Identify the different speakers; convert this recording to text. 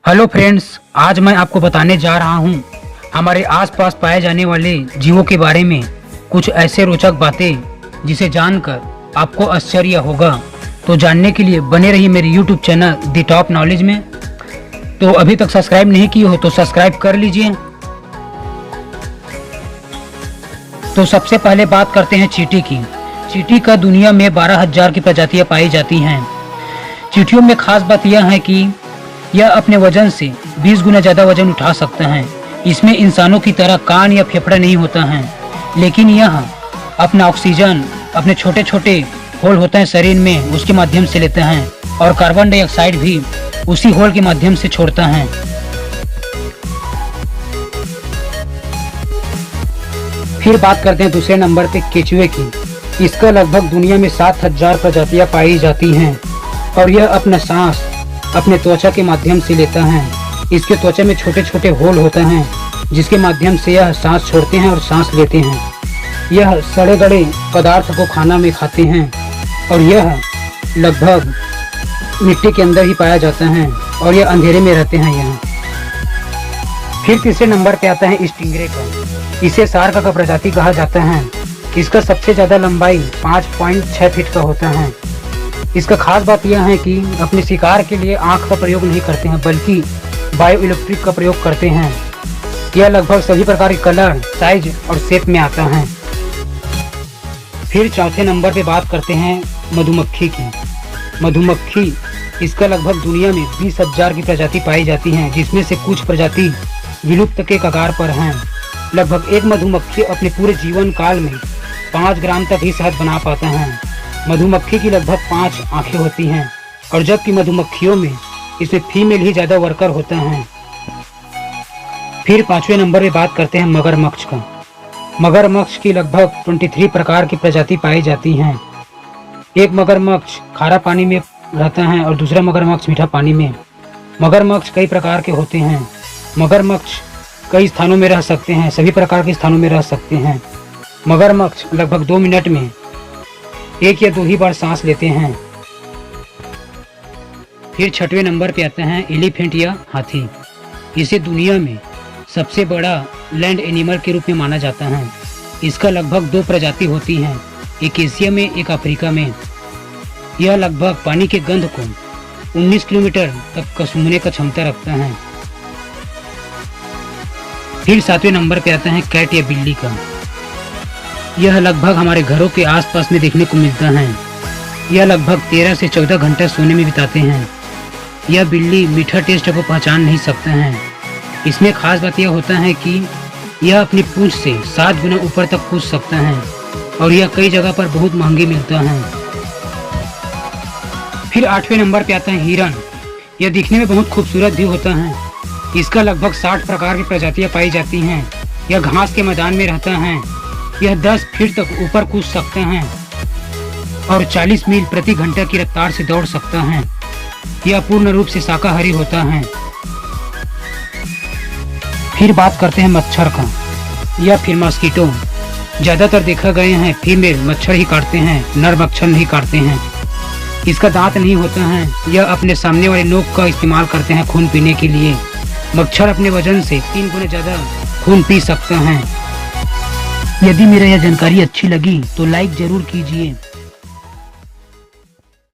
Speaker 1: Hello friends, आज मैं आपको बताने जा रहा हूँ हमारे आसपास पाए जाने वाले जीवों के बारे में कुछ ऐसे रोचक बातें जिसे जानकर आपको आश्चर्य होगा। तो जानने के लिए बने रहिए मेरे यूट्यूब चैनल दी टॉप नॉलेज में। तो अभी तक सब्सक्राइब नहीं किए हो तो सब्सक्राइब कर लीजिए। तो सबसे पहले बात करते हैं चींटी की। चींटी का दुनिया में 12,000 की प्रजातियां पाई जाती हैं। चींटियों में खास बात यह है कि यह अपने वजन से 20 गुना ज़्यादा वजन उठा सकता है। इसमें इंसानों की तरह कान या फेफड़ा नहीं होता है, लेकिन यह अपना ऑक्सीजन अपने छोटे छोटे होल होते हैं शरीर में, उसके माध्यम से लेता है और कार्बन डाइऑक्साइड भी उसी होल के माध्यम से छोड़ता है। फिर बात करते हैं दूसरे नंबर पे केचुए की। इसका लगभग दुनिया में 7,000 प्रजातियां पाई जाती हैं और यह अपना सांस अपने त्वचा के माध्यम से लेता है। इसके त्वचा में छोटे छोटे होल होते हैं जिसके माध्यम से यह सांस छोड़ते हैं और सांस लेते हैं। यह सड़े गले पदार्थ को खाना में खाते हैं और यह लगभग मिट्टी के अंदर ही पाया जाता है और यह अंधेरे में रहते हैं यहाँ। फिर तीसरे नंबर पे आता है स्टिंगरे का। इसे शार्क का प्रजाति कहा जाता है। इसका सबसे ज़्यादा लंबाई 5.6 फीट का होता है। इसका खास बात यह है कि अपने शिकार के लिए आंख का प्रयोग नहीं करते हैं, बल्कि बायो इलेक्ट्रिक का प्रयोग करते हैं। यह लगभग सभी प्रकार के कलर, साइज और शेप में आता है। फिर चौथे नंबर पे बात करते हैं मधुमक्खी की। मधुमक्खी, इसका लगभग दुनिया में 20,000 की प्रजाति पाई जाती हैं, जिसमें से कुछ प्रजाति विलुप्त के कगार पर हैं। लगभग एक मधुमक्खी अपने पूरे जीवन काल में 5 ग्राम तक ही शहद बना पाता है। मधुमक्खी की लगभग 5 आंखें होती हैं और जबकि मधुमक्खियों में इसमें फीमेल ही ज़्यादा वर्कर होता है। फिर 5वें नंबर पे बात करते हैं मगरमच्छ का। मगरमच्छ की लगभग 23 प्रकार की प्रजाति पाई जाती हैं। एक मगरमच्छ खारा पानी में रहता है और दूसरा मगरमच्छ मीठा पानी में। मगरमच्छ कई प्रकार के होते हैं। मगरमच्छ कई स्थानों में रह सकते हैं, सभी प्रकार के स्थानों में रह सकते हैं। मगरमच्छ लगभग 2 मिनट में 1 या 2 ही बार सांस लेते हैं। फिर 6वें नंबर पे आते हैं एलिफेंट या हाथी। इसे दुनिया में सबसे बड़ा लैंड एनिमल के रूप में माना जाता है। इसका लगभग 2 प्रजाति होती हैं, एक एशिया में एक अफ्रीका में। यह लगभग पानी के गंध को 19 किलोमीटर तक का सूंघने का क्षमता रखता है। फिर 7वें नंबर पे आता है कैट या बिल्ली का। यह लगभग हमारे घरों के आसपास में देखने को मिलता है। यह लगभग 13 से 14 घंटे सोने में बिताते हैं। यह बिल्ली मीठा टेस्ट को पहचान नहीं सकते हैं। इसमें खास बात यह होता है कि यह अपनी पूंछ से 7 गुना ऊपर तक कूद सकता है और यह कई जगह पर बहुत महंगे मिलता है। फिर 8वें नंबर पे आता है हिरन। यह दिखने में बहुत खूबसूरत भी होता है। इसका लगभग 60 प्रकार की प्रजातियां पाई जाती हैं। यह घास के मैदान में रहता है। यह 10 फीट तक ऊपर कूद सकते हैं और 40 मील प्रति घंटा की रफ्तार से दौड़ सकता है। यह पूर्ण रूप से शाकाहारी होता है। फिर बात करते हैं मच्छर का या फिर मस्कीटो। ज़्यादातर देखा गए हैं फीमेल मच्छर ही काटते हैं, नर मच्छर नहीं काटते हैं। इसका दांत नहीं होता है। यह अपने सामने वाले नोक का इस्तेमाल करते हैं खून पीने के लिए। मच्छर अपने वजन से 3 गुना ज़्यादा खून पी सकते हैं। यदि मेरा यह जानकारी अच्छी लगी तो लाइक जरूर कीजिए।